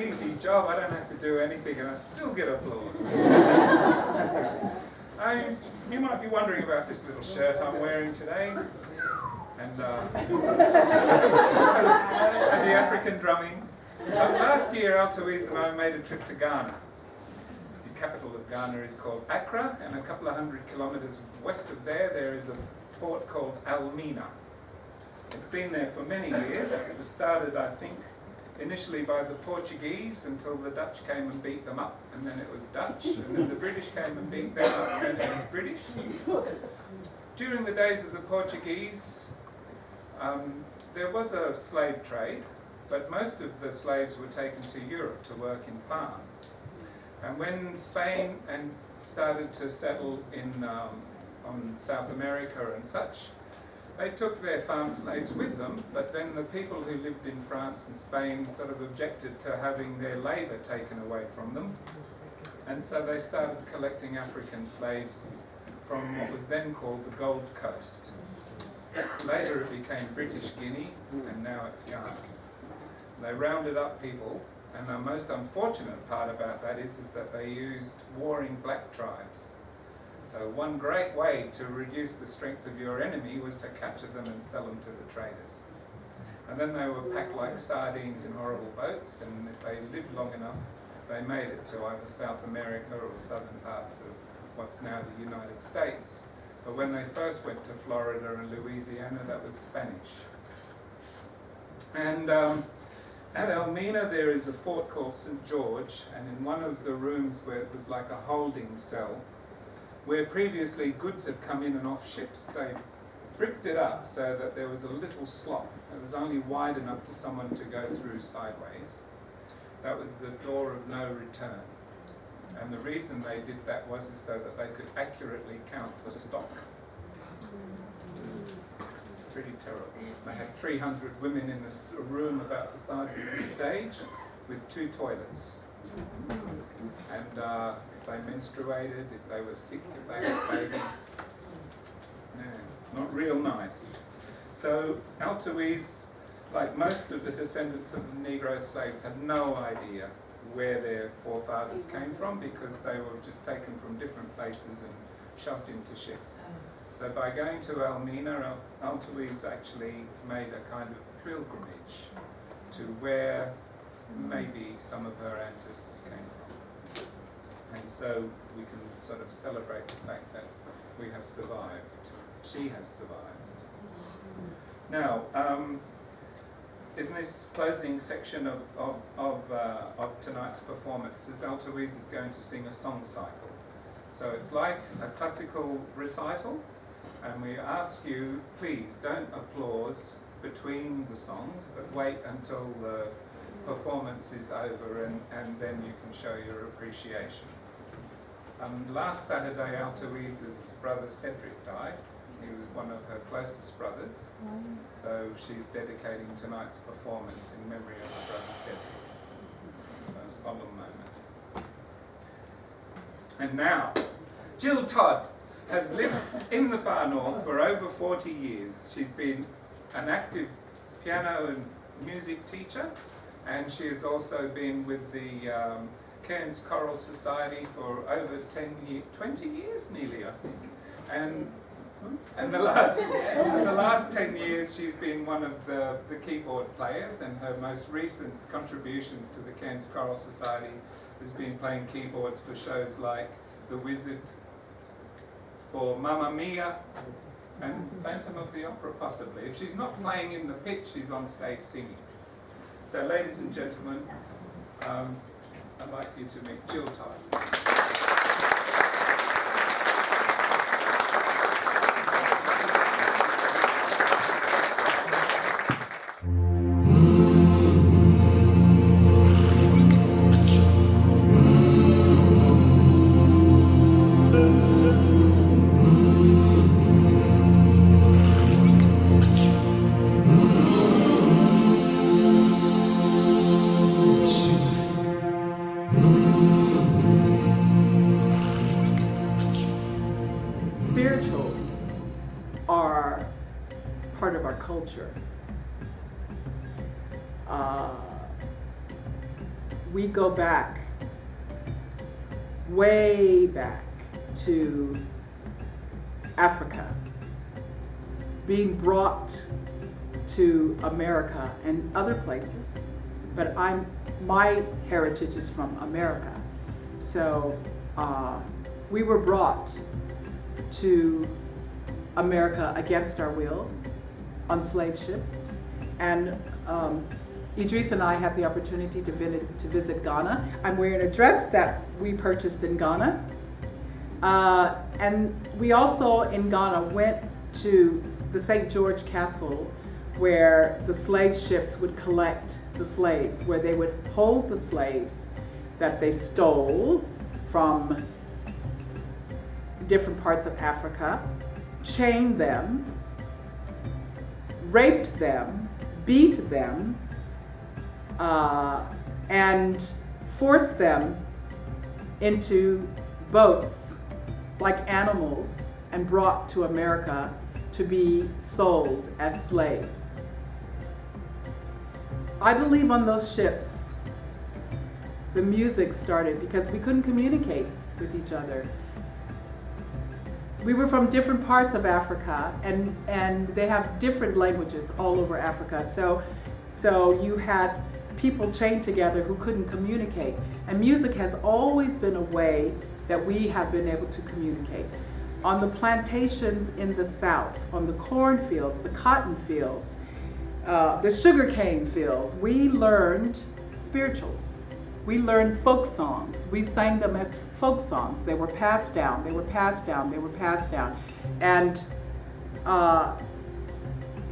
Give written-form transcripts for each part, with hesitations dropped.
easy job. I don't have to do anything and I still get applause. You might be wondering about this little shirt I'm wearing today. And the African drumming. Last year, Alteouise and I made a trip to Ghana. The capital of Ghana is called Accra, and a couple of 100 kilometers west of there is a port called Elmina. It's been there for many years. It was started, I think, initially by the Portuguese until the Dutch came and beat them up, and then it was Dutch, and then the British came and beat them up, and then it was British. During the days of the Portuguese, there was a slave trade, but most of the slaves were taken to Europe to work in farms. And when Spain started to settle on South America and such, they took their farm slaves with them, but then the people who lived in France and Spain sort of objected to having their labour taken away from them. And so they started collecting African slaves from what was then called the Gold Coast. Later it became British Guinea, and now it's Ghana. They rounded up people, and the most unfortunate part about that is that they used warring black tribes. So one great way to reduce the strength of your enemy was to capture them and sell them to the traders. And then they were packed like sardines in horrible boats, and if they lived long enough, they made it to either South America or southern parts of what's now the United States. But when they first went to Florida and Louisiana, that was Spanish. And at Elmina there is a fort called St. George, and in one of the rooms where it was like a holding cell, where previously goods had come in and off ships, they bricked it up so that there was a little slot. It was only wide enough for someone to go through sideways. That was the door of no return. And the reason they did that was so that they could accurately count the stock. Pretty terrible. They had 300 women in a room about the size of this stage with 2 toilets. And if they menstruated, if they were sick, if they had babies, not real nice. So Alteouise, like most of the descendants of the Negro slaves, had no idea where their forefathers came from, because they were just taken from different places and shoved into ships. So by going to Elmina, Alteouise actually made a kind of pilgrimage to where maybe some of her ancestors came from. And so we can sort of celebrate the fact that we have survived. She has survived. Now, in this closing section of tonight's performances, Alteouise is going to sing a song cycle. So it's like a classical recital, and we ask you, please don't applause between the songs, but wait until the performance is over, and then you can show your appreciation. Last Saturday, Alteouise's brother Cedric died. He was one of her closest brothers, so she's dedicating tonight's performance in memory of her brother Cedric. So a solemn moment. And now, Jill Todd has lived in the far north for over 40 years. She's been an active piano and music teacher, and she has also been with the Cairns Choral Society for over 20 years nearly, I think. And the last 10 years she's been one of the keyboard players, and her most recent contributions to the Cairns Choral Society has been playing keyboards for shows like The Wizard, for Mamma Mia, and Phantom of the Opera possibly. If she's not playing in the pit, she's on stage singing. So ladies and gentlemen, I'd like you to meet Jill Todd. Spirituals are part of our culture. we go back, way back to Africa, being brought to America and other places, but my heritage is from America. So we were brought to America against our will on slave ships, and Idris and I had the opportunity to visit Ghana. I'm wearing a dress that we purchased in Ghana, and we also in Ghana went to the St. George Castle, where the slave ships would collect the slaves, where they would hold the slaves that they stole from different parts of Africa, chain them, raped them, beat them, and forced them into boats like animals and brought to America to be sold as slaves. I believe on those ships, the music started because we couldn't communicate with each other. We were from different parts of Africa, and they have different languages all over Africa. So you had people chained together who couldn't communicate. And music has always been a way that we have been able to communicate. On the plantations in the South, on the cornfields, the cotton fields, the sugarcane fields, we learned spirituals. We learned folk songs. We sang them as folk songs. They were passed down, they were passed down, they were passed down. And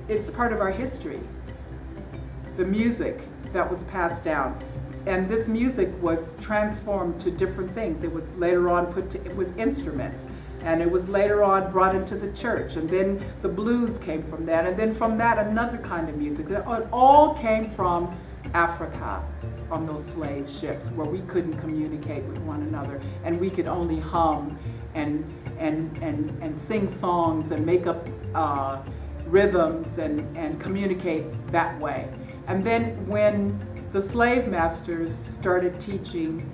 it's part of our history, the music that was passed down. And this music was transformed to different things. It was later on with instruments, and it was later on brought into the church, and then the blues came from that, and then from that another kind of music. It all came from Africa on those slave ships, where we couldn't communicate with one another, and we could only hum and sing songs and make up rhythms and communicate that way. And then when the slave masters started teaching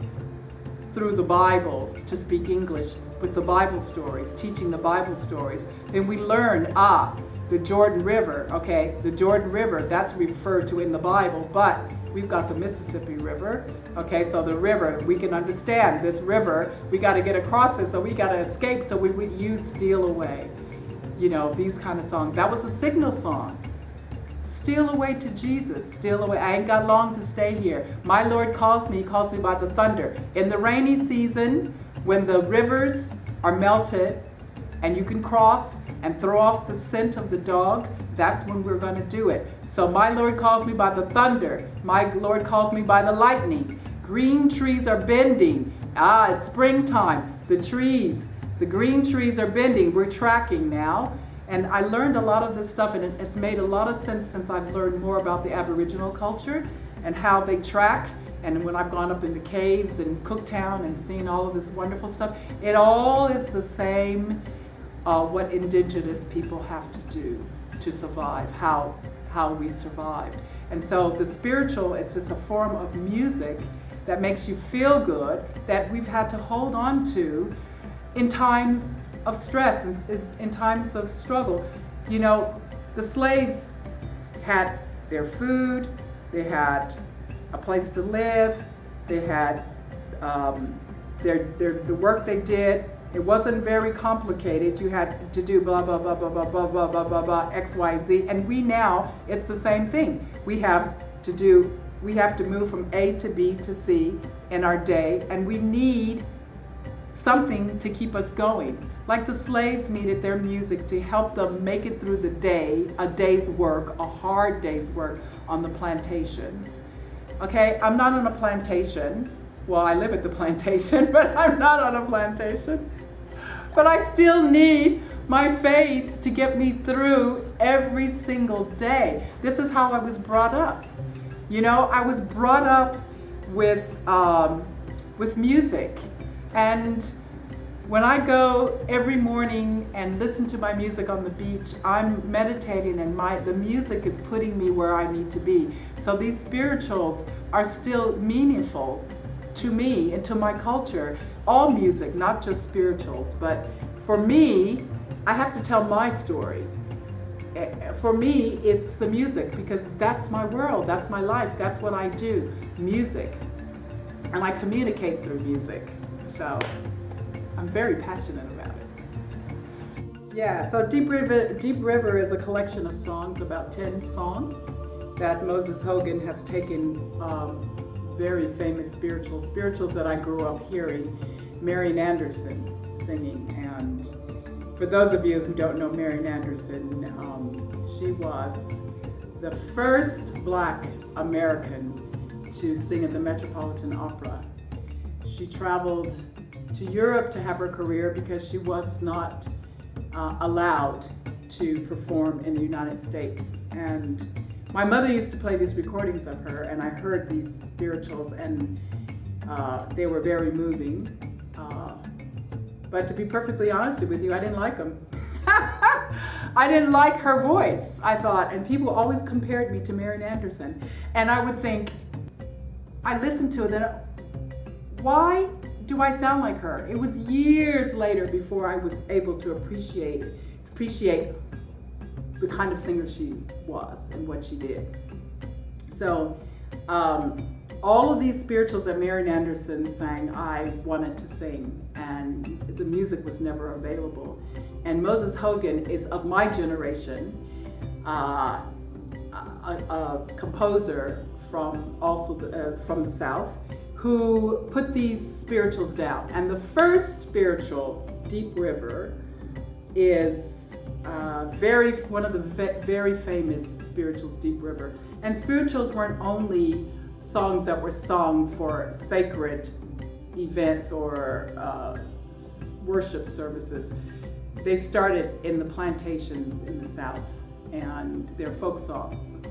through the Bible to speak English with the Bible stories, teaching the Bible stories, then we learned, the Jordan River, okay, the Jordan River, that's referred to in the Bible, but we've got the Mississippi River, okay, so the river, we can understand this river, we got to get across it, so we got to escape, so we would use Steal Away, these kind of songs. That was a signal song. Steal away to Jesus, steal away. I ain't got long to stay here. My Lord calls me, he calls me by the thunder. In the rainy season, when the rivers are melted and you can cross and throw off the scent of the dog, that's when we're going to do it. So my Lord calls me by the thunder. My Lord calls me by the lightning. Green trees are bending. It's springtime. The green trees are bending. We're tracking now. And I learned a lot of this stuff, and it's made a lot of sense since I've learned more about the Aboriginal culture and how they track. And when I've gone up in the caves and Cooktown and seen all of this wonderful stuff, it all is the same, what indigenous people have to do to survive, how we survived. And so the spiritual, it's just a form of music that makes you feel good, that we've had to hold on to in times of stress, in times of struggle. The slaves had their food, they had a place to live, they had the work they did. It wasn't very complicated. You had to do blah, blah, blah, blah, blah, blah, blah, blah, blah, blah, X, Y, and Z. And we now, it's the same thing. We have to move from A to B to C in our day, and we need something to keep us going. Like the slaves needed their music to help them make it through the day, a day's work, a hard day's work on the plantations. Okay, I'm not on a plantation. Well, I live at the plantation, but I'm not on a plantation. But I still need my faith to get me through every single day. This is how I was brought up. I was brought up with music. And When I go every morning and listen to my music on the beach, I'm meditating, and the music is putting me where I need to be. So these spirituals are still meaningful to me and to my culture. All music, not just spirituals, but for me, I have to tell my story. For me, it's the music, because that's my world, that's my life, that's what I do, music. And I communicate through music. So I'm very passionate about it. Yeah, so Deep River is a collection of songs, about 10 songs that Moses Hogan has taken, very famous spirituals that I grew up hearing, Marian Anderson singing. And for those of you who don't know Marian Anderson, she was the first Black American to sing at the Metropolitan Opera. She traveled to Europe to have her career because she was not allowed to perform in the United States. And my mother used to play these recordings of her, and I heard these spirituals, and they were very moving. But to be perfectly honest with you, I didn't like them. I didn't like her voice, I thought, and people always compared me to Marian Anderson. And I would think, I listened to it, then why do I sound like her? It was years later before I was able to appreciate the kind of singer she was and what she did. So all of these spirituals that Marian Anderson sang, I wanted to sing, and the music was never available. And Moses Hogan is of my generation, a composer from the South, who put these spirituals down. And the first spiritual, Deep River, is one of the very famous spirituals, Deep River. And spirituals weren't only songs that were sung for sacred events or worship services. They started in the plantations in the South, and they're folk songs.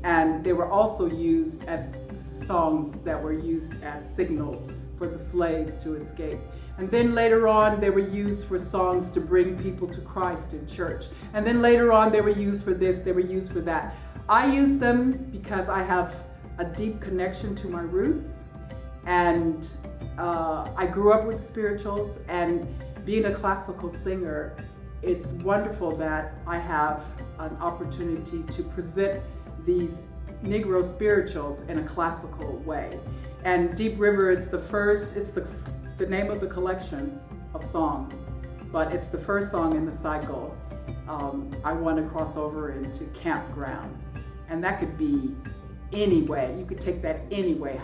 And they were also used as songs that were used as signals for the slaves to escape. And then later on, they were used for songs to bring people to Christ in church. And then later on, they were used for this, they were used for that. I use them because I have a deep connection to my roots. And I grew up with spirituals, and being a classical singer, it's wonderful that I have an opportunity to present these Negro spirituals in a classical way. And Deep River is it's the name of the collection of songs, but it's the first song in the cycle. I want to cross over into Campground, and that could be any way. You could take that any way,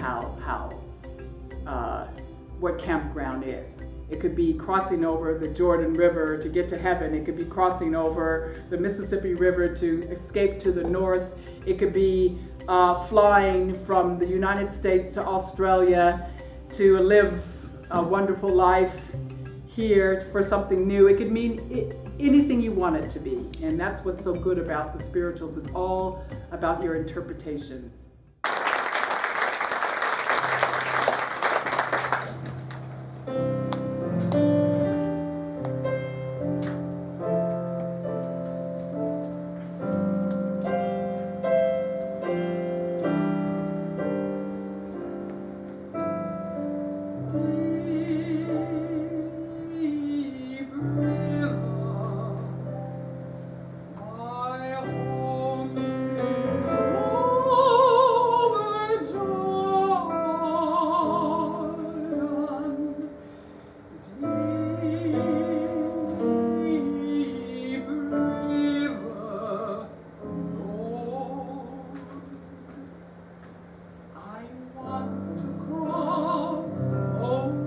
what Campground is. It could be crossing over the Jordan River to get to heaven. It could be crossing over the Mississippi River to escape to the north. It could be flying from the United States to Australia to live a wonderful life here for something new. It could mean anything you want it to be. And that's what's so good about the spirituals. It's all about your interpretation. Oh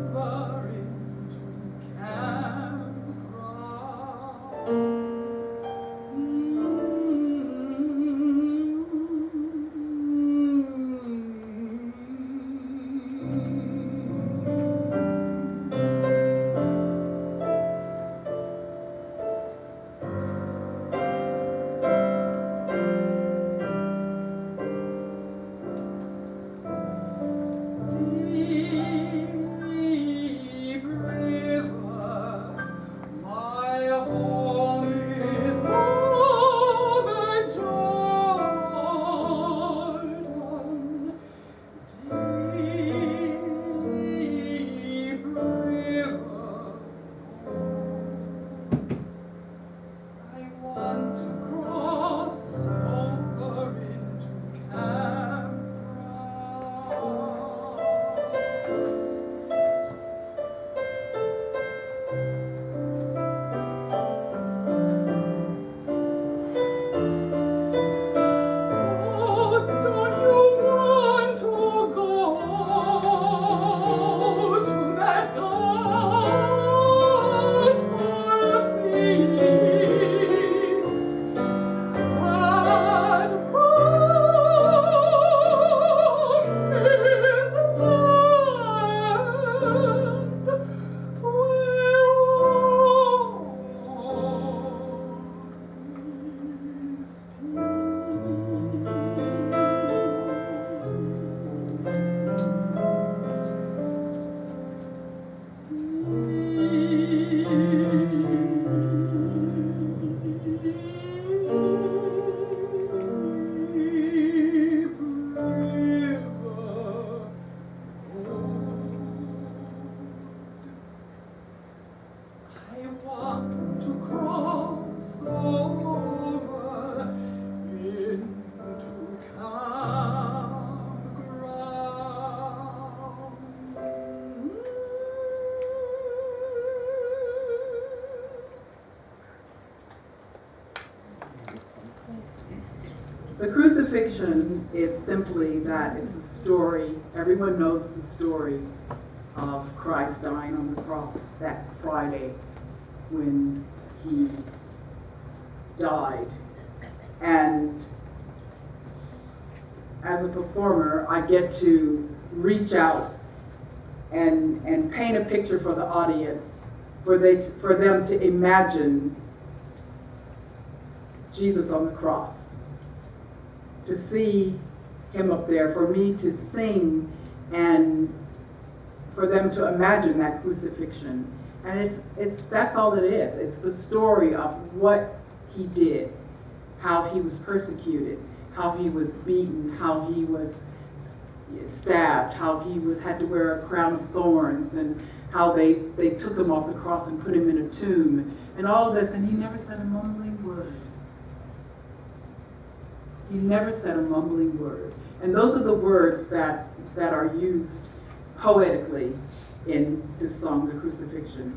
The crucifixion is simply that. It's a story. Everyone knows the story of Christ dying on the cross that Friday when he died. And as a performer, I get to reach out and paint a picture for the audience, for them to imagine Jesus on the cross, to see him up there, for me to sing, and for them to imagine that crucifixion. And that's all it is. It's the story of what he did, how he was persecuted, how he was beaten, how he was stabbed, how he had to wear a crown of thorns, and how they took him off the cross and put him in a tomb, and all of this, and he never said a mumbling word. He never said a mumbling word. And those are the words that are used poetically in this song, The Crucifixion.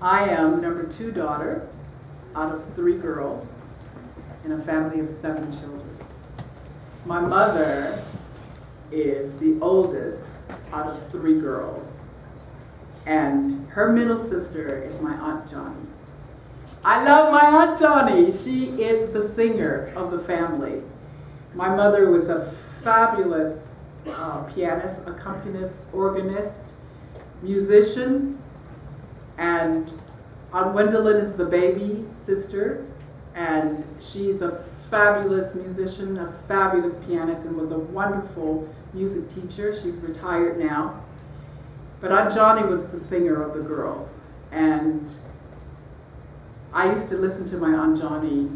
I am number 2 daughter out of 3 girls in a family of 7 children. My mother is the oldest out of 3 girls, and her middle sister is my Aunt Johnny. I love my Aunt Johnny. She is the singer of the family. My mother was a fabulous pianist, accompanist, organist, musician, and Aunt Gwendolyn is the baby sister, and she's a fabulous musician, a fabulous pianist, and was a wonderful music teacher. She's retired now. But Aunt Johnny was the singer of the girls, and I used to listen to my Aunt Johnny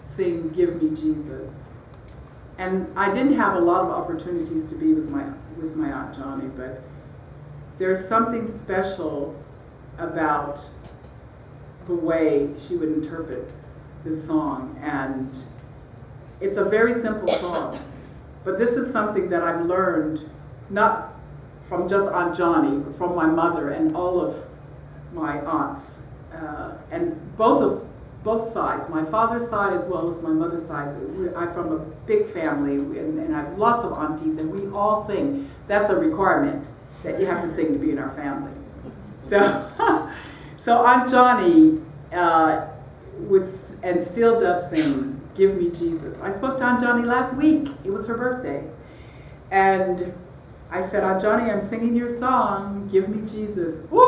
sing "Give Me Jesus." And I didn't have a lot of opportunities to be with my Aunt Johnny, but there's something special about the way she would interpret this song. And it's a very simple song, but this is something that I've learned not from just Aunt Johnny, but from my mother and all of my aunts, and both sides, my father's side as well as my mother's side. I'm from a big family, and I have lots of aunties, and we all sing. That's a requirement, that you have to sing to be in our family. So, so Aunt Johnny would and still does sing "Give Me Jesus." I spoke to Aunt Johnny last week. It was her birthday, and I said, "Aunt Johnny, I'm singing your song, 'Give Me Jesus.'" Woo!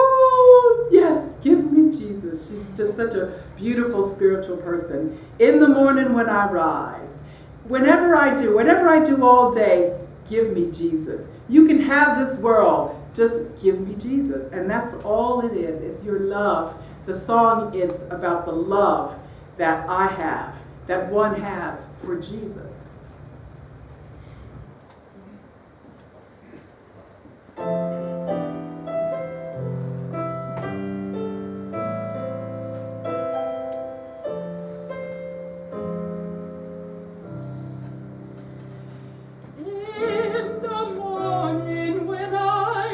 Yes, give me Jesus. She's just such a beautiful spiritual person. "In the morning when I rise, whatever I do all day, give me Jesus. You can have this world, just give me Jesus." And that's all it is. It's your love. The song is about the love that I have, that one has for Jesus. When I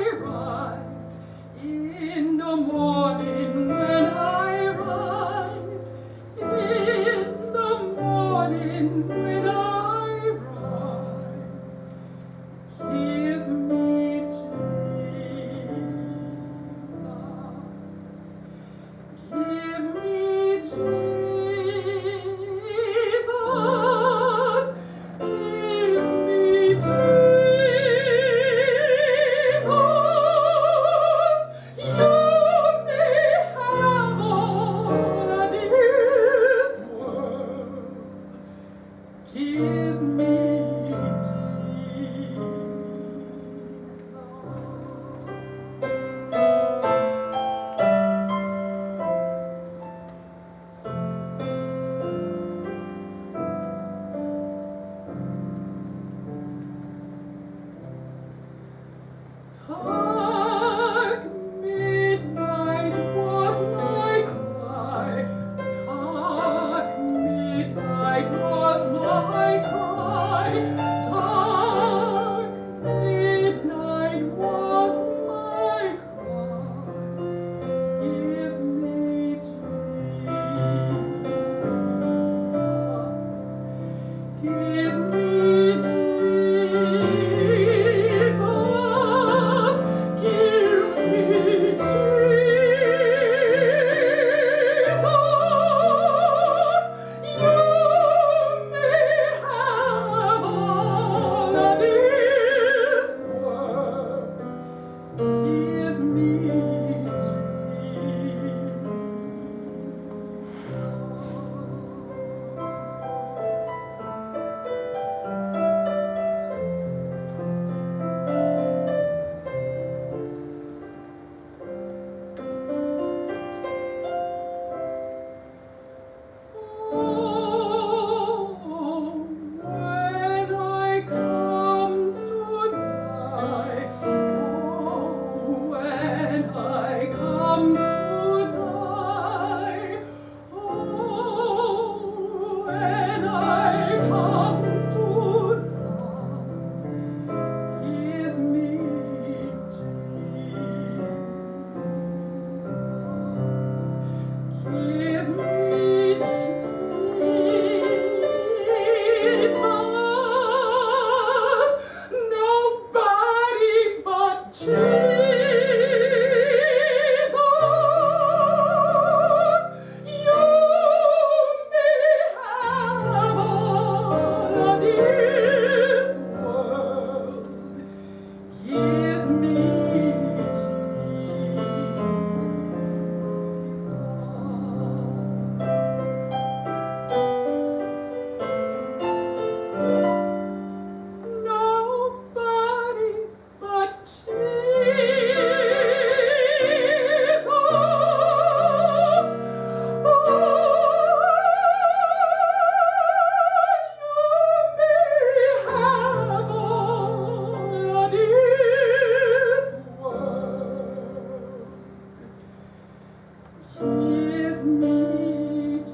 Give me dreams.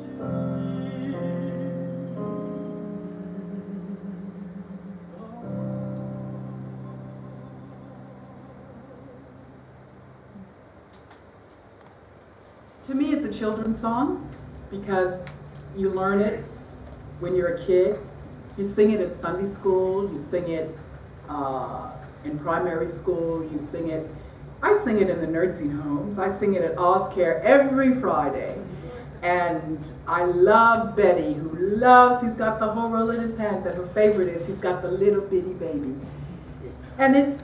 To me, it's a children's song because you learn it when you're a kid. You sing it at Sunday school, you sing it in primary school, you sing it, I sing it in the nursing homes, I sing it at Ozcare every Friday. And I love Betty, who loves, he's got the whole world in his hands, and her favorite is he's got the little bitty baby. And it,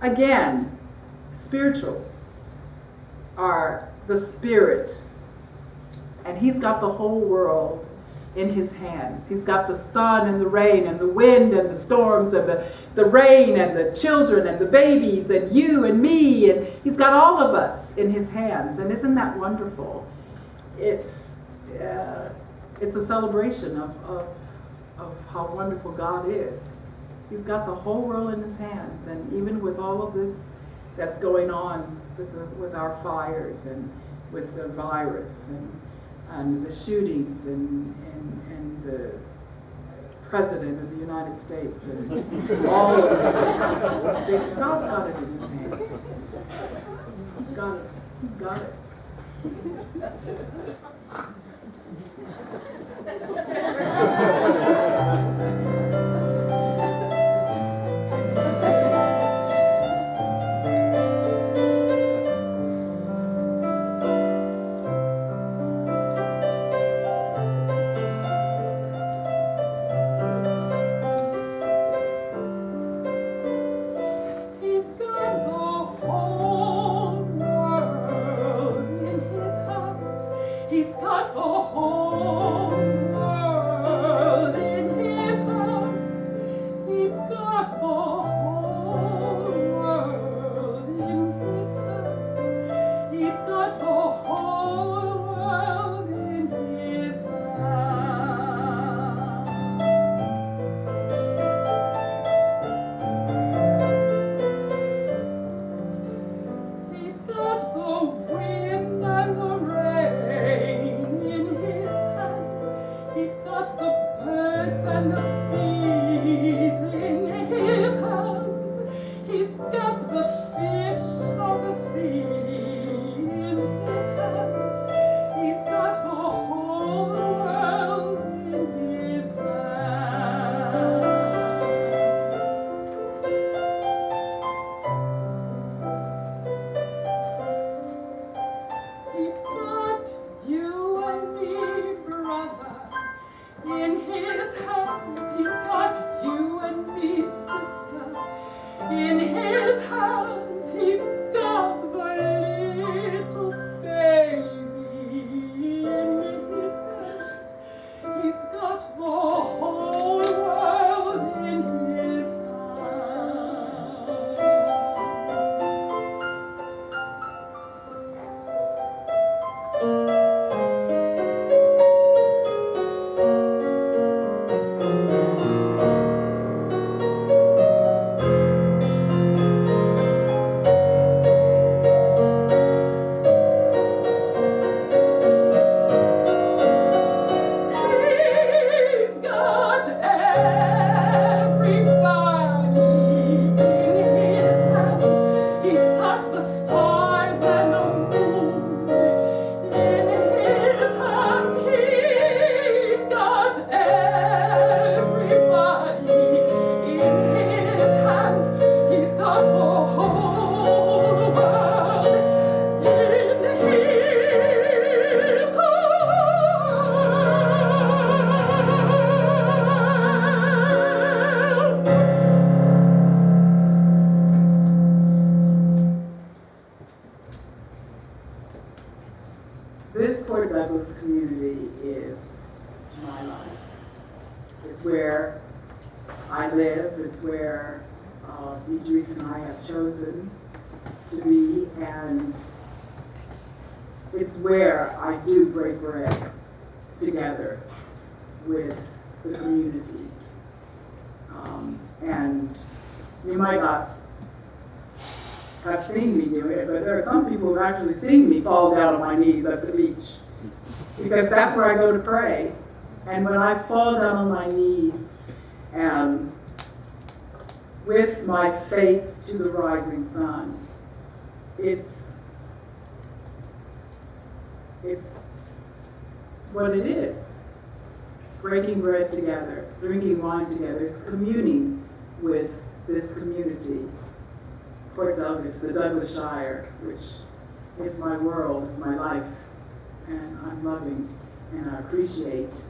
again, spirituals are the spirit, and he's got the whole world in his hands. He's got the sun and the rain and the wind and the storms and the rain and the children and the babies and you and me, and he's got all of us in his hands. And isn't that wonderful? It's a celebration of how wonderful God is. He's got the whole world in his hands, and even with all of this that's going on with our fires and with the virus and the shootings and the President of the United States and all of it. God's got it in his hands. He's got it. He's got it. This Port Douglas community is my life. It's where I live. It's where Idris and I have chosen to be, and it's where I do break bread together with the community. And you might not have seen me do it, but there are some people who have actually seen me fall down on my knees at the beach, because that's where I go to pray. And when I fall down on my knees and with my face to the rising sun, it's what it is. Breaking bread together, drinking wine together. It's communing with this community. Port Douglas, the Douglas Shire, which is my world, is my life. And I'm loving and I appreciate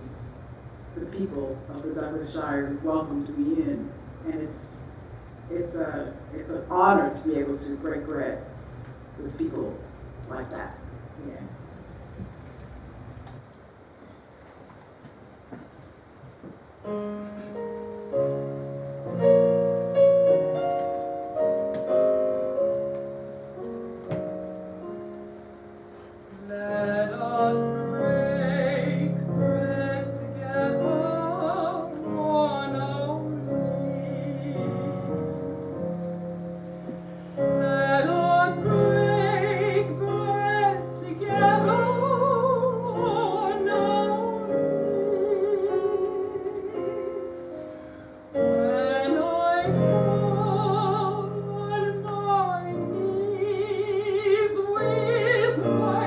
the people of the Douglas Shire who welcomed me in. And it's an honor to be able to break bread with people like that. Yeah. Let us break bread together on our knees. Let us break bread together on our knees. When I fall on my knees with my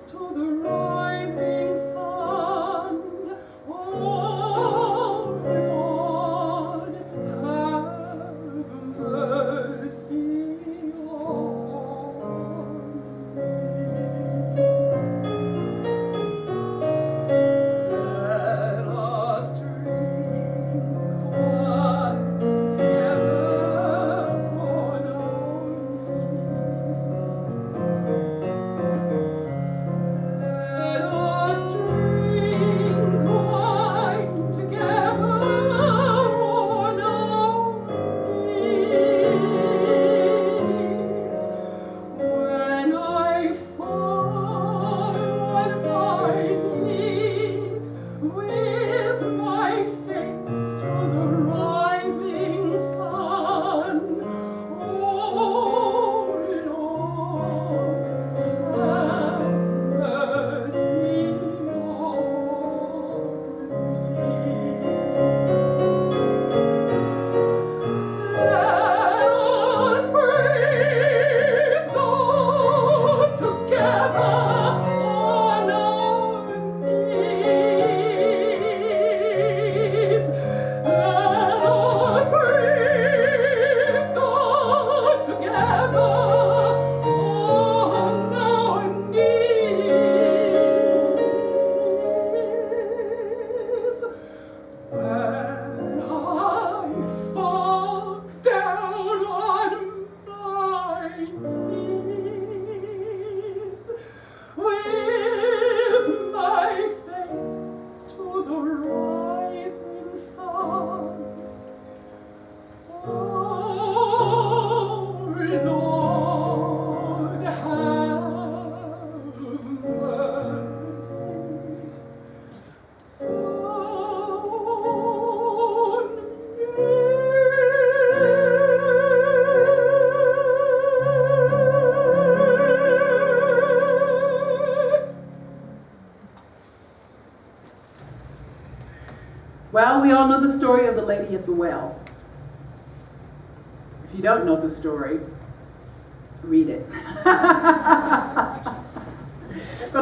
to the rising sun, oh Lord, have mercy on me. Let us drink wine together on our Let us drink wine together on our knees. When I fall on my knees with my face to the rising sun, oh Lord, have mercy on me. Let us praise God together on our knees. Let us praise God together on our knees. When I fall down on my knees with my face to the rising sun, oh Lord, have mercy on Well, we all know the story of the lady at the well. If you don't know the story, read it. But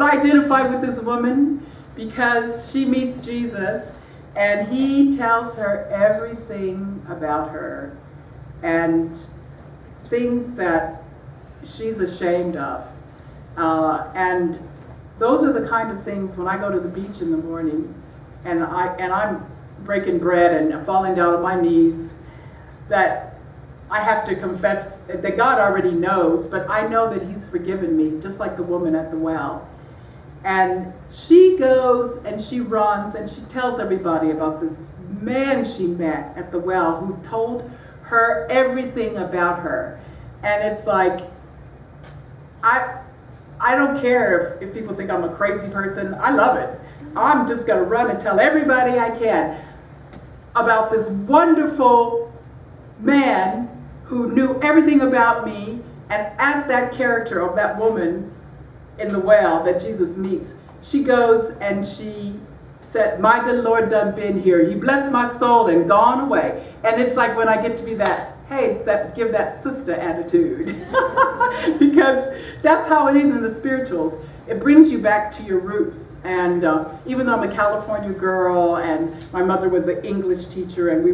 I identify with this woman because she meets Jesus and he tells her everything about her and things that she's ashamed of. And those are the kind of things when I go to the beach in the morning and I'm breaking bread and falling down on my knees, that I have to confess that God already knows, but I know that he's forgiven me, just like the woman at the well. And she goes and she runs and she tells everybody about this man she met at the well who told her everything about her. And it's like, I don't care if people think I'm a crazy person. I love it. I'm just going to run and tell everybody I can about this wonderful man who knew everything about me, and as that character of that woman in the well that Jesus meets, she goes and she said, "My good Lord done been here. He blessed my soul and gone away." And it's like when I get to be that, hey, give that sister attitude. Because that's how it is in the spirituals. It brings you back to your roots. And even though I'm a California girl and my mother was an English teacher and we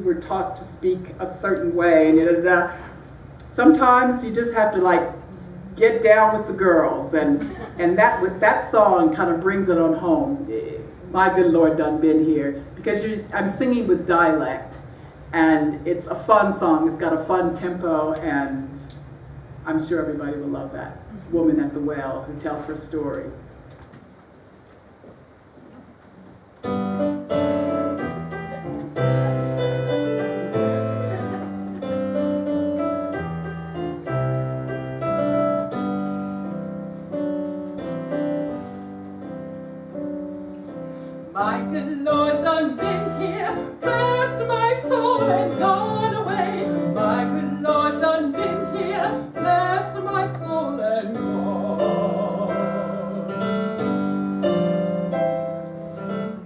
were taught to speak a certain way, and sometimes you just have to like get down with the girls, and that song kind of brings it on home. My good Lord done been here, because I'm singing with dialect, and it's a fun song. It's got a fun tempo, and I'm sure everybody will love that. Woman at the well who tells her story. My good Lord done been here, blessed my soul and gone away. My good Lord done been here, blessed my soul and gone.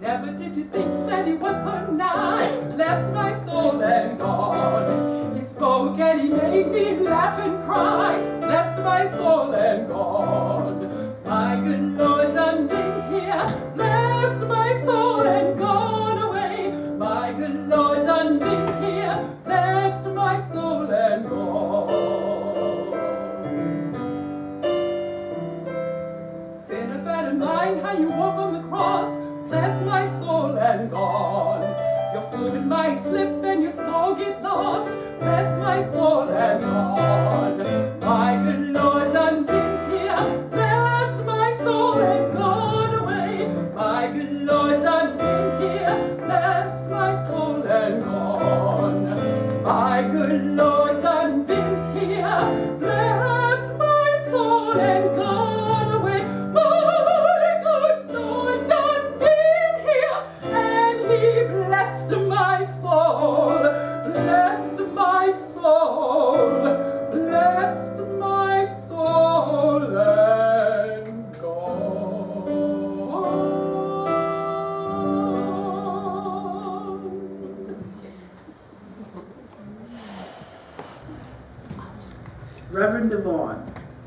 Never did you think that he was so nigh, blessed my soul and gone. He spoke and he made me laugh and cry, blessed my soul and gone. My good Lord done been here, blessed my soul and gone away. My good Lord done been here, blessed my soul and gone. Sinner, better mind how you walk on the cross, bless my soul and gone. Your foot might slip and your soul get lost, bless my soul and gone. My good Lord done been here, blessed my soul and gone away. My good Lord done been here, blessed my soul and gone. My good Lord done been here, blessed my soul and gone away. My good Lord done been here, and he blessed my soul, blessed my soul, blessed my soul and gone. Reverend Devaughn,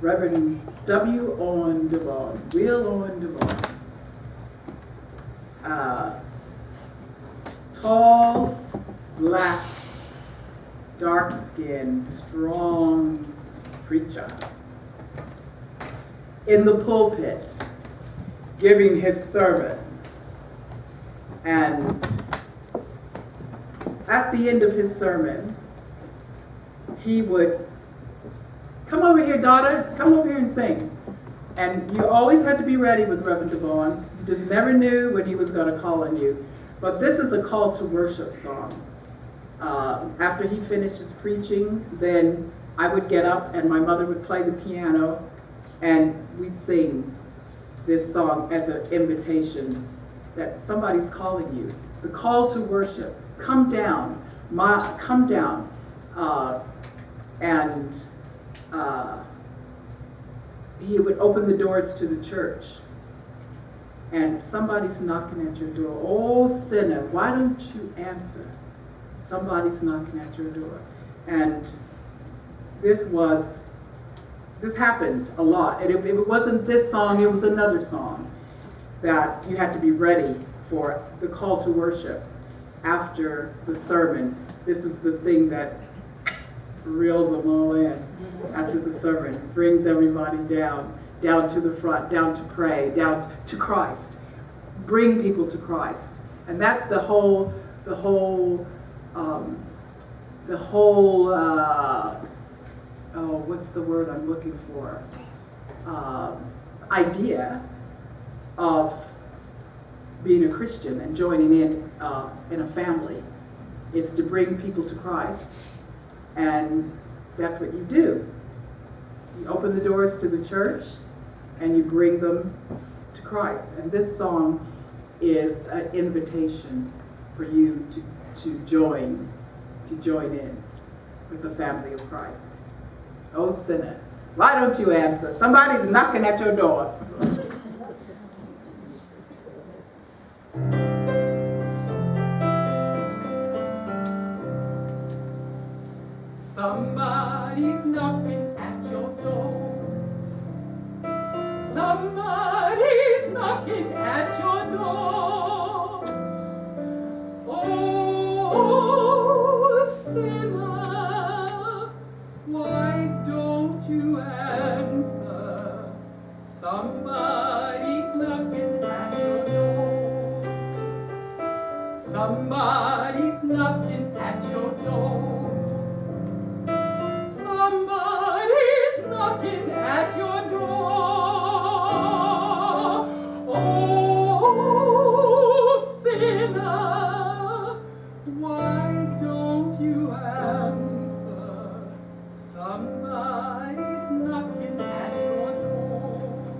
Reverend W. On Devaughn, Will On Devaughn. Tall, black, dark-skinned, strong preacher in the pulpit giving his sermon. And at the end of his sermon, he would, "Come over here, daughter, come over here and sing." And you always had to be ready with Reverend Devaughn. You just never knew when he was going to call on you. But this is a call to worship song. After he finished his preaching, then I would get up and my mother would play the piano and we'd sing this song as an invitation that somebody's calling you. The call to worship. Come down. Come down. He would open the doors to the church. And somebody's knocking at your door. Oh, sinner, why don't you answer? Somebody's knocking at your door. And this happened a lot. And if it wasn't this song, it was another song that you had to be ready for the call to worship after the sermon. This is the thing that reels them all in after the sermon, brings everybody down to the front, down to pray, down to Christ, bring people to Christ. And that's the whole what's the word I'm looking for? Idea of being a Christian and joining in a family is to bring people to Christ. And that's what you do. You open the doors to the church and you bring them to Christ. And this song is an invitation for you to join in. with the family of Christ. Oh, sinner, why don't you answer? Somebody's knocking at your door. Somebody's knocking at your door. Somebody's knocking at your door. Oh, sinner, why don't you answer? Somebody's knocking at your door. Somebody's knocking at your door. Somebody's knocking at your door. Oh, sinner, why don't you answer? Somebody's knocking at your door.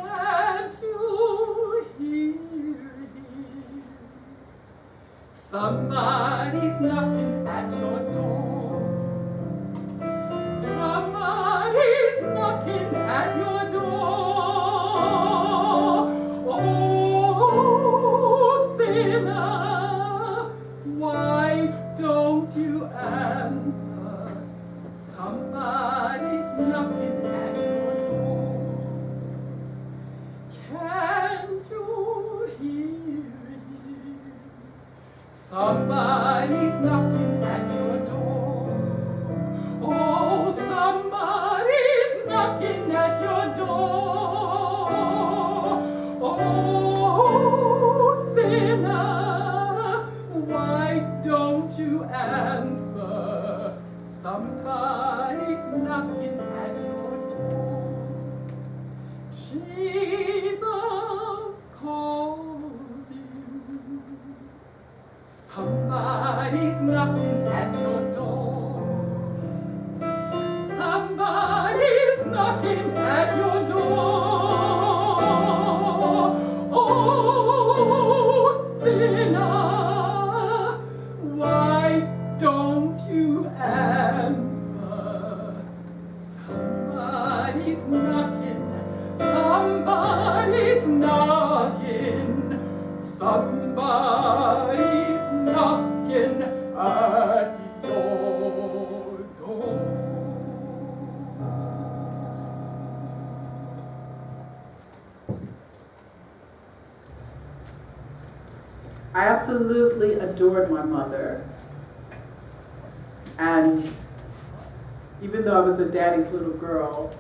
Can't you hear him? Somebody's knocking at your door. Somebody's knocking at your door. Oh, sinner, why don't you answer? Somebody's knocking at your door. Can't you hear it? Somebody's knocking at your door. Oh, somebody's knocking at your door. Oh, sinner, why don't you answer? Somebody's knocking at your door. Jesus calls you. Somebody's knocking at your door. Somebody's knocking at your door. Oh, sinner, why don't you answer? Somebody's knocking. Somebody's knocking. Somebody's knocking at your door. I absolutely adored my mother, and even though I was a daddy's little girl,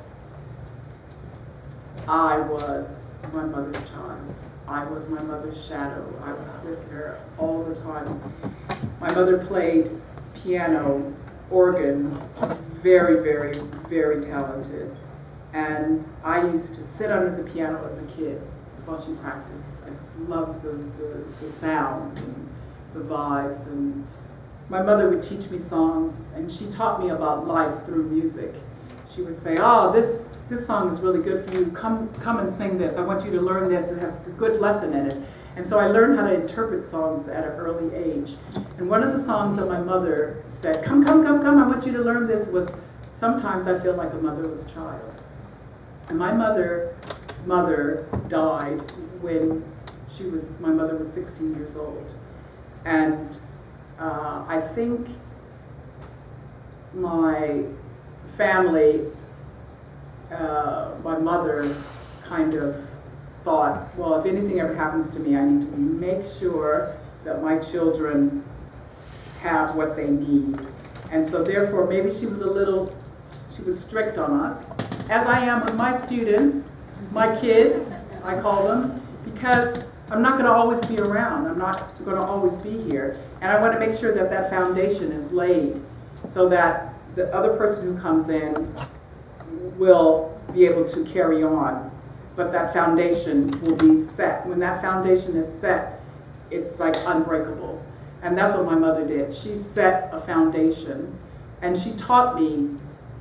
I was my mother's child. I was my mother's shadow. I was with her all the time. My mother played piano, organ, very, very, very talented. And I used to sit under the piano as a kid while she practiced. I just loved the sound and the vibes. And my mother would teach me songs, and she taught me about life through music. She would say, oh, this song is really good for you. Come and sing this. I want you to learn this. It has a good lesson in it. And so I learned how to interpret songs at an early age. And one of the songs that my mother said, come, I want you to learn this, was Sometimes I Feel Like a Motherless Child. And my mother's mother died when my mother was 16 years old. And I think my family, my mother kind of thought, well, if anything ever happens to me, I need to make sure that my children have what they need. And so therefore, maybe she was strict on us, as I am with my students, my kids, I call them, because I'm not going to always be around. I'm not going to always be here. And I want to make sure that that foundation is laid so that the other person who comes in will be able to carry on. But that foundation will be set. When that foundation is set, it's like unbreakable. And that's what my mother did. She set a foundation, and she taught me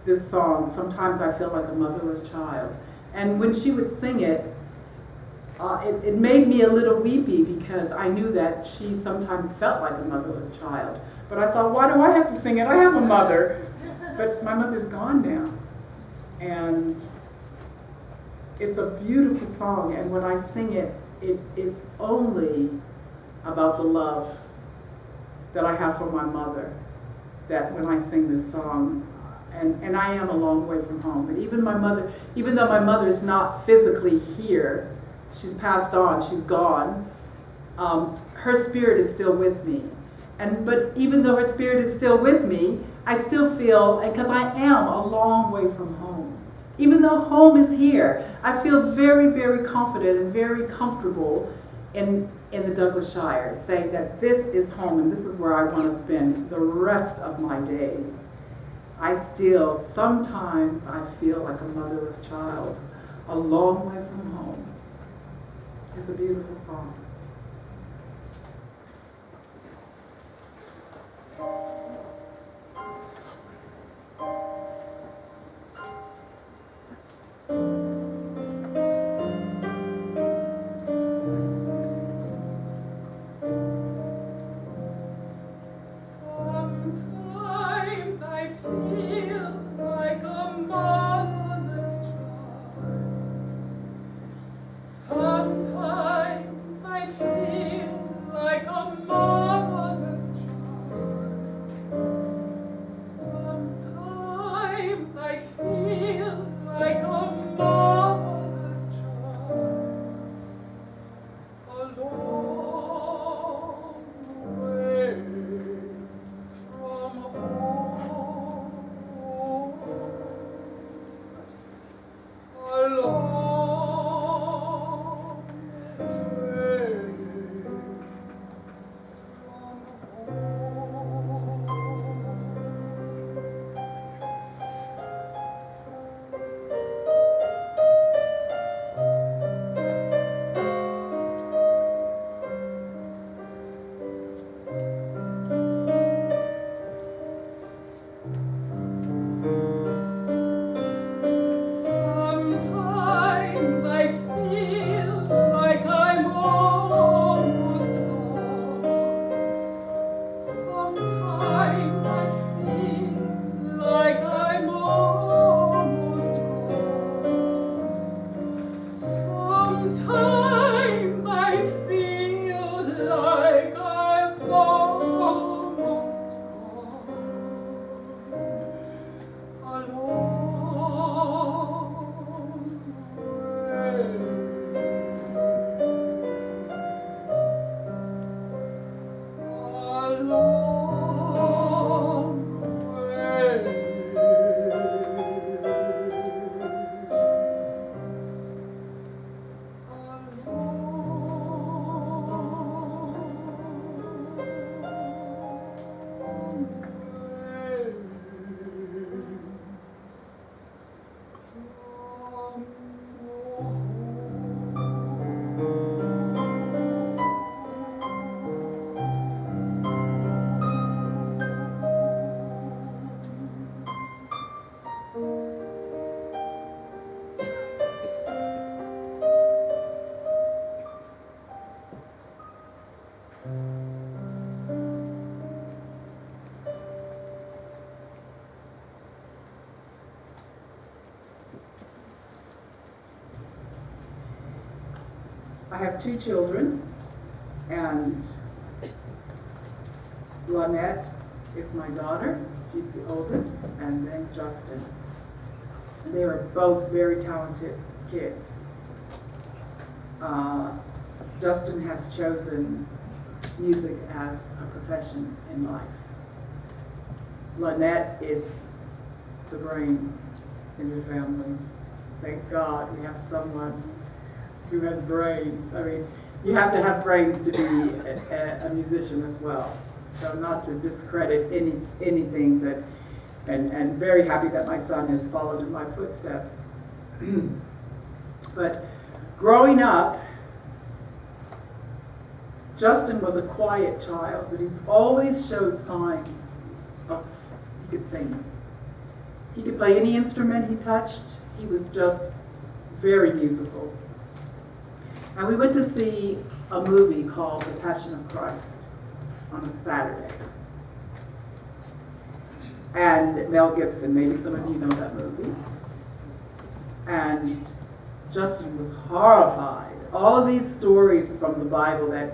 this song, Sometimes I Feel Like a Motherless Child. And when she would sing it, it made me a little weepy, because I knew that she sometimes felt like a motherless child. But I thought, why do I have to sing it? I have a mother. But my mother's gone now. And it's a beautiful song, and when I sing it, it is only about the love that I have for my mother, that when I sing this song, and I am a long way from home, but even though my mother's not physically here, she's passed on, she's gone, her spirit is still with me. But even though her spirit is still with me, I still feel, because I am a long way from home. Even though home is here, I feel very, very confident and very comfortable in the Douglas Shire, saying that this is home and this is where I want to spend the rest of my days. Sometimes I feel like a motherless child, a long way from home. It's a beautiful song. I have 2 children, and Lynette is my daughter. She's the oldest, and then Justin. They are both very talented kids. Justin has chosen music as a profession in life. Lynette is the brains in the family. Thank God we have someone who has brains. I mean, you have to have brains to be a musician as well. So not to discredit anything that, and very happy that my son has followed in my footsteps. But growing up, Justin was a quiet child, but he's always showed signs of, he could sing. He could play any instrument he touched. He was just very musical. And we went to see a movie called The Passion of Christ on a Saturday. and Mel Gibson. Maybe some of you know that movie. And Justin was horrified. All of these stories from the Bible that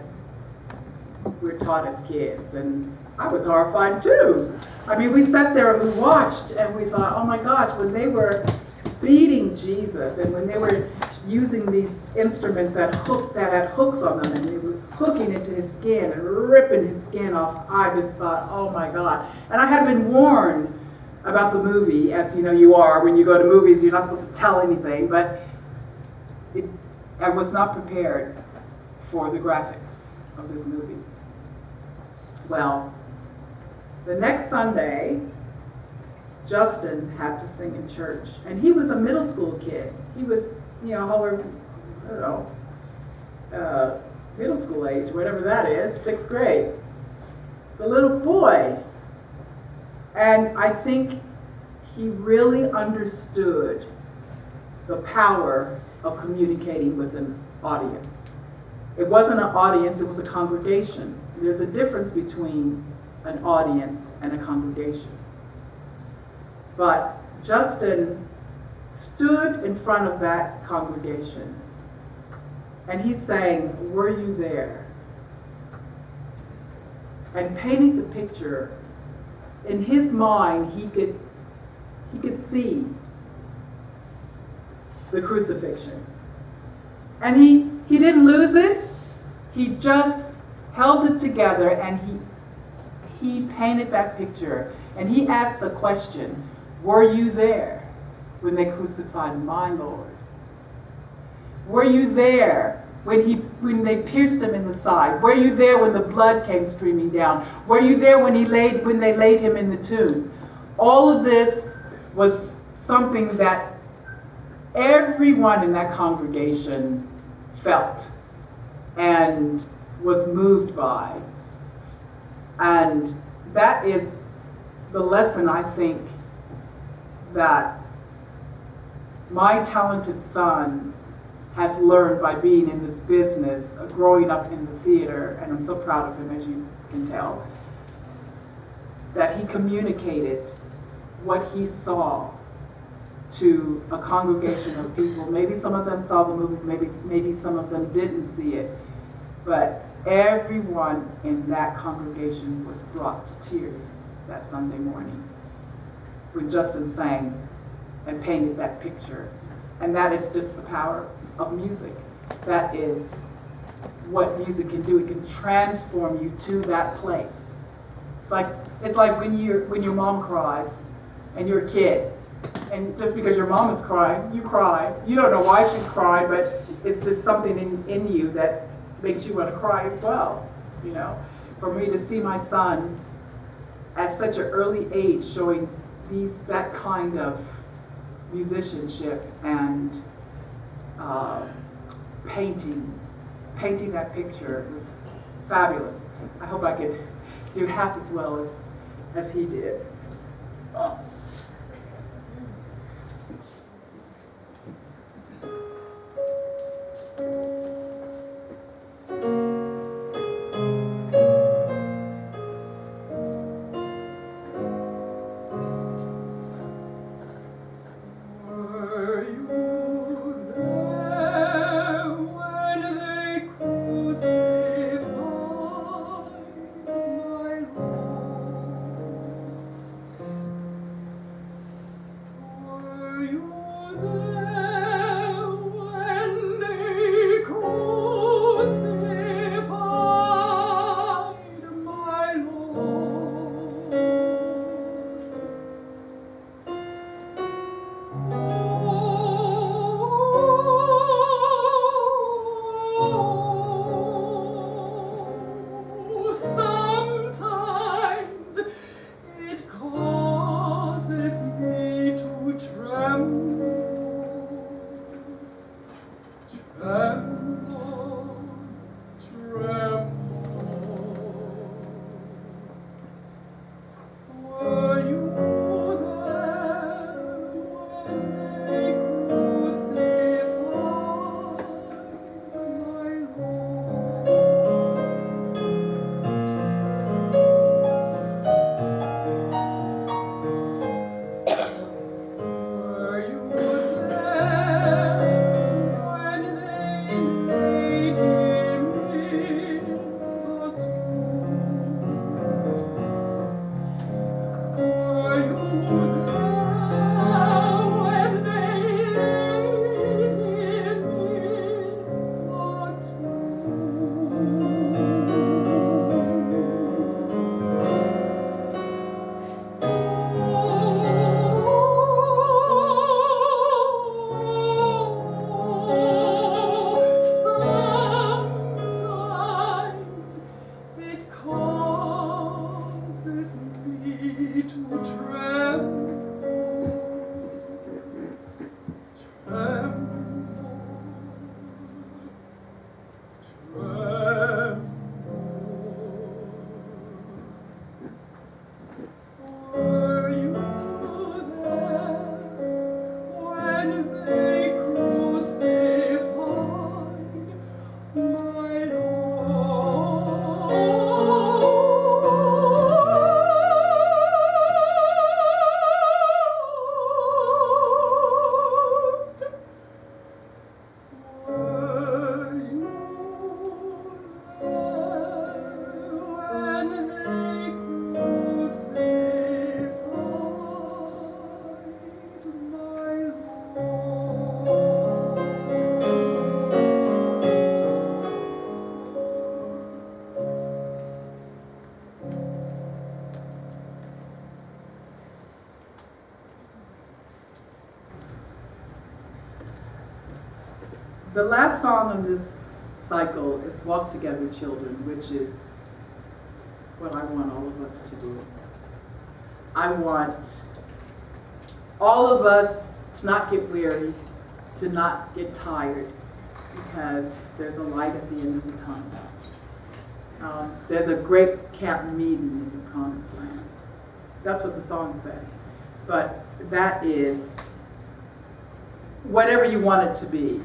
we're taught as kids, and I was horrified too. I mean, we sat there and we watched and we thought, oh my gosh, when they were beating Jesus and when they were using these instruments that had hooks on them, and it was hooking into his skin and ripping his skin off, I just thought, oh my God. And I had been warned about the movie, as you know you are. When you go to movies, you're not supposed to tell anything, but I was not prepared for the graphics of this movie. Well, the next Sunday, Justin had to sing in church, and he was a middle school kid. He was, however, I don't know, middle school age, whatever that is, 6th grade. It's a little boy. And I think he really understood the power of communicating with an audience. It wasn't an audience, it was a congregation. There's a difference between an audience and a congregation. But Justin stood in front of that congregation and he sang, "Were You There?" and painted the picture. In his mind, he could see the crucifixion. And he didn't lose it. He just held it together and he painted that picture. And he asked the question, were you there when they crucified my Lord? Were you there when they pierced him in the side? Were you there when the blood came streaming down? Were you there when they laid him in the tomb? All of this was something that everyone in that congregation felt and was moved by. And that is the lesson, I think, that my talented son has learned by being in this business, growing up in the theater, and I'm so proud of him, as you can tell, that he communicated what he saw to a congregation of people. Maybe some of them saw the movie, maybe some of them didn't see it, but everyone in that congregation was brought to tears that Sunday morning when Justin sang and painted that picture. And that is just the power of music. That is what music can do. It can transform you to that place. It's like when your mom cries and you're a kid, and just because your mom is crying, you cry. You don't know why she's crying, but it's just something in you that makes you want to cry as well. For me to see my son at such an early age showing that kind of musicianship and painting that picture was fabulous. I hope I could do half as well as he did. The last song on this cycle is Walk Together Children, which is what I want all of us to do. I want all of us to not get weary, to not get tired, because there's a light at the end of the tunnel. There's a great camp meeting in the promised land. That's what the song says. But that is whatever you want it to be.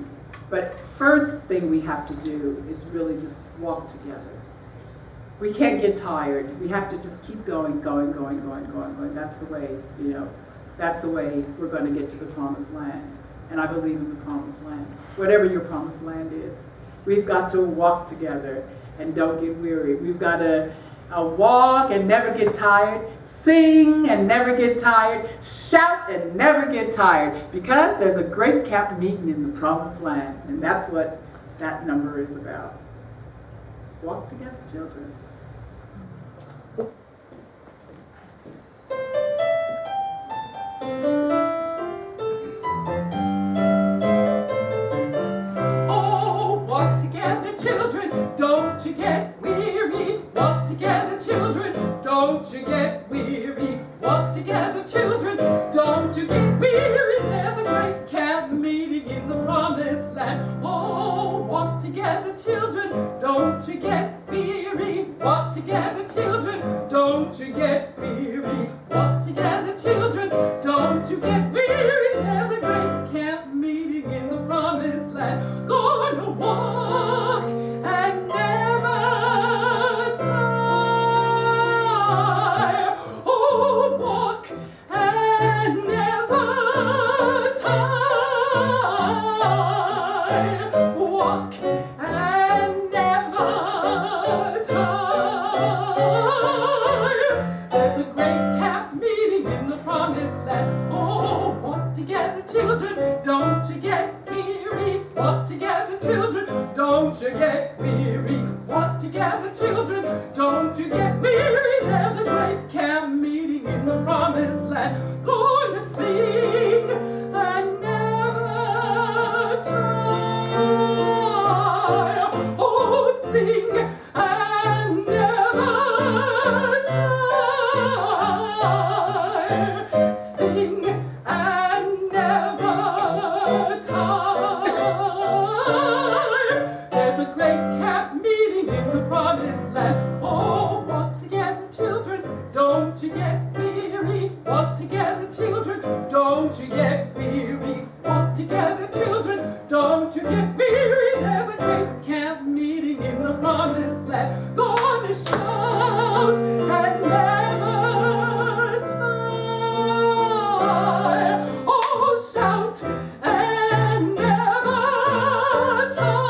But first thing we have to do is really just walk together. We can't get tired. We have to just keep going. That's the way, that's the way we're going to get to the promised land. And I believe in the promised land. Whatever your promised land is, we've got to walk together and don't get weary. We've got to walk and never get tired, sing and never get tired, shout and never get tired, because there's a great camp meeting in the promised land, and that's what that number is about. Walk together, children. Oh, walk together, children, don't you get weary. Walk together, children, don't you get weary. Walk together, children, don't you get weary. There's a great camp meeting in the promised land. Oh, walk together, children, don't you get weary. Walk together, children, don't you get weary. Walk together, children, don't you get weary. There's a great camp meeting in the promised land. Gonna walk and never tire. Oh, walk and never tire. Walk and never tire. There's a great camp meeting in the promised land. Oh, walk together, children, don't you get weary. Walk together, children, don't you get weary. Walk together, children, don't you get weary. There's a great camp meeting in the promised land. Going to sing and never tire. Oh, sing and never tire. Sing and never tire. There's a great camp meeting in the promised land. Oh, walk together, children, don't you get weary. Walk together, children, don't you get weary. Walk together, children, don't you get weary. There's a great camp meeting in the promised land. Gonna shout and never tire. Oh, shout and never tire.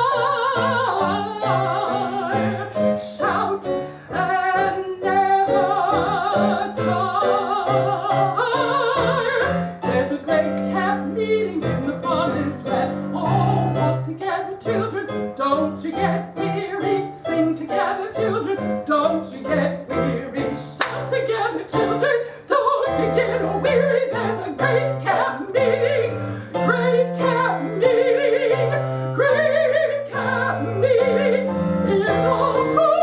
Shout and never tire. There's a great camp meeting in the promised land. Oh, walk together, children, don't you get weary. Sing together, children, don't you get weary. Shout together, children, don't you get weary. There's a great camp meeting, great camp meeting, great camp meeting in the promised land. Woo!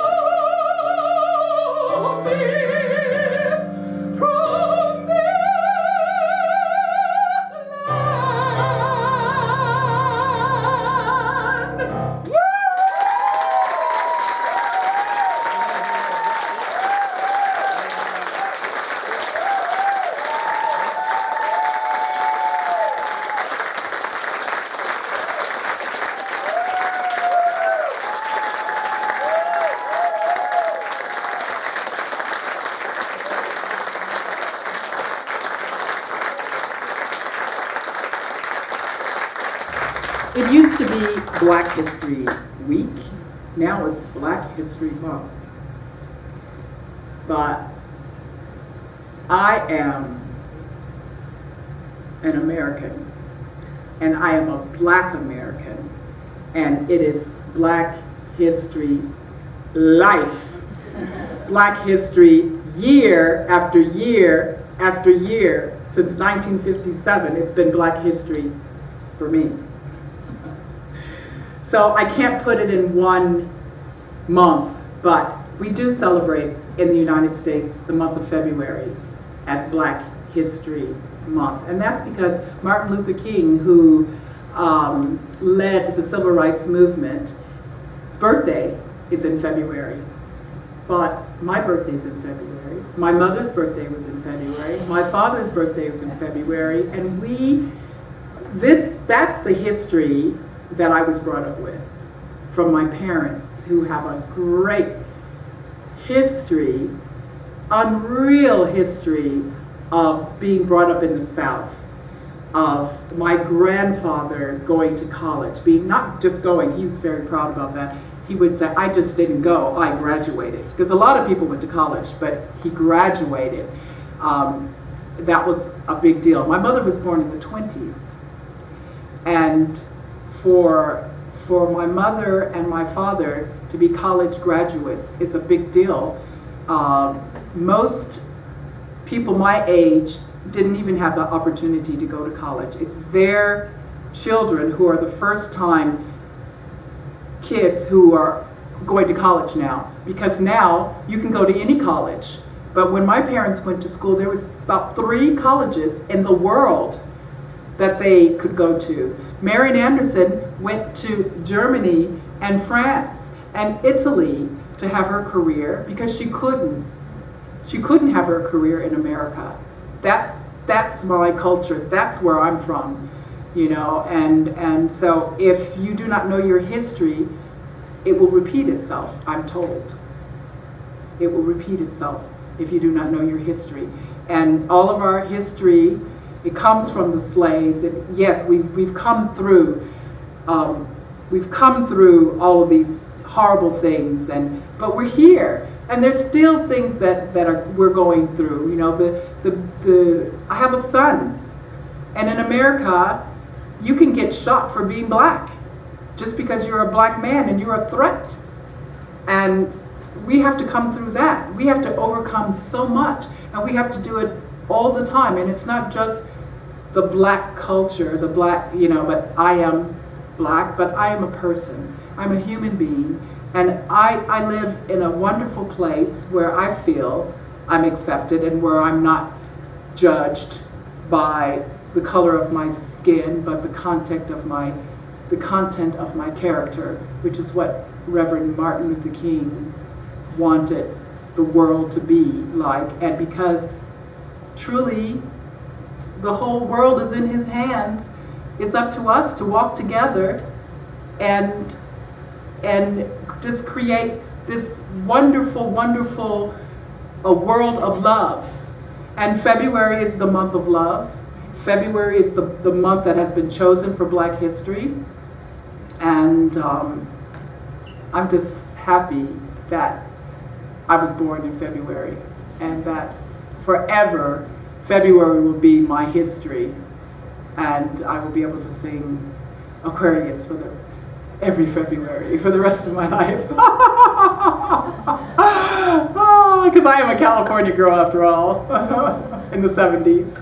It used to be Black History Week. Now it's Black History Month. But I am an American, and I am a Black American, and it is Black History Life. Black History year after year after year. Since 1957, it's been Black History for me. So I can't put it in one month, but we do celebrate in the United States the month of February as Black History Month. And that's because Martin Luther King, who led the civil rights movement, his birthday is in February. But my birthday's in February. My mother's birthday was in February. My father's birthday was in February. And that's the history that I was brought up with from my parents, who have a great history, unreal history of being brought up in the South, of my grandfather going to college, being not just going, he was very proud about that. He would, I just didn't go, I graduated. Because a lot of people went to college, but he graduated. That was a big deal. My mother was born in the 20s. And for my mother and my father to be college graduates is a big deal. Most people my age didn't even have the opportunity to go to college. It's their children who are the first time kids who are going to college now, because now you can go to any college. But when my parents went to school, there was about 3 colleges in the world that they could go to. Marian Anderson went to Germany and France and Italy to have her career because she couldn't have her career in America. That's my culture. That's where I'm from, you know. And so if you do not know your history, it will repeat itself, I'm told. It will repeat itself if you do not know your history. And all of our history, it comes from the slaves. And yes, we've come through all of these horrible things, but we're here. And there's still things that we're going through. You know, I have a son, and in America, you can get shot for being black, just because you're a black man and you're a threat. And we have to come through that. We have to overcome so much, and we have to do it all the time. And it's not just the black culture, the black, you know, but I am black, but I am a person. I'm a human being. And I live in a wonderful place where I feel I'm accepted and where I'm not judged by the color of my skin, but the content of my character, which is what Reverend Martin Luther King wanted the world to be like. And because truly the whole world is in his hands, it's up to us to walk together and just create this wonderful, wonderful world of love. And February is the month of love. February is the month that has been chosen for Black history. And I'm just happy that I was born in February, and that forever February will be my history, and I will be able to sing Aquarius every February for the rest of my life. Because I am a California girl after all, in the 70s.